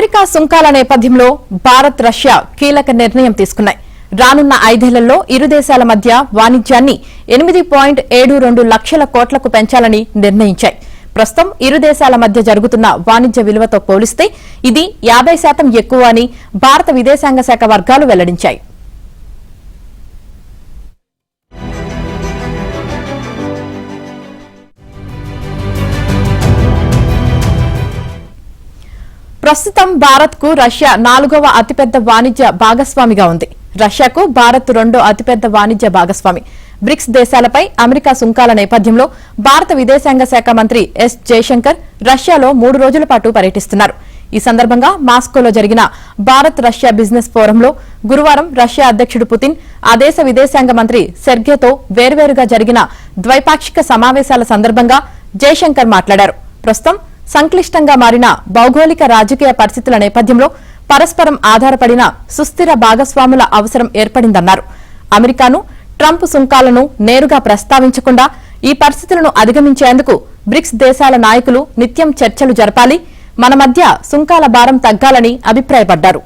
America సుంకాల నేపథ్యంలో Bharat Russia కీలక నిర్ణయం తీసుకున్నాయి. రానున్న 5 ఏళ్లలో ఇరు దేశాల మధ్య వాణిజ్యాన్ని 8.72 లక్షల కోట్లకు పెంచాలని నిర్ణయించాయి. ప్రస్తుతం ఇరు దేశాల మధ్య జరుగుతున్న వాణిజ్య విలువతో పోలిస్తే ఇది 50% ఎక్కువ అని భారత విదేశాంగ శాఖ వర్గాలు వెల్లడించాయి. ప్రస్తుతం భారత్ కు రష్యా 4వ అతిపెద్ద వాణిజ్య భాగస్వామిగా ఉంది. రష్యాకు భారత్ 2వ అతిపెద్ద వాణిజ్య భాగస్వామి. బ్రిక్స్ దేశాలపై అమెరికా సుంకాల నేపథ్యంలో భారత విదేశాంగ శాఖ మంత్రి ఎస్ జయశంకర్ రష్యాలో 3 రోజుల పాటు పర్యటిస్తున్నారు. ఈ సందర్భంగా మాస్కోలో జరిగిన భారత్ రష్యా బిజినెస్ ఫోరంలో గురువారం రష్యా అధ్యకుడు పుతిన్, ఆ దేశ విదేశాంగ మంత్రి సెర్గేతో వేర్వేరుగా జరిగిన ద్వైపాక్షిక సమావేశాల సందర్భంగా జయశంకర్ మాట్లాడారు. ప్రస్తుతం సంక్లిష్టంగా మారిన భౌగోళిక రాజకీయ పరిస్థితుల నేపథ్యంలో పరస్పరం ఆధారపడిన సుస్థిర భాగస్వాముల అవసరం ఏర్పడిందన్నారు. అమెరికాను ట్రంప్ సుంకాలను నేరుగా ప్రస్తావించకుండా ఈ పరిస్థితులను అధిగమించేందుకు బ్రిక్స్ దేశాల నాయకులు నిత్యం చర్చలు జరపాలి, మన మధ్య సుంకాల భారం తగ్గాలని అభిప్రాయపడ్డారు.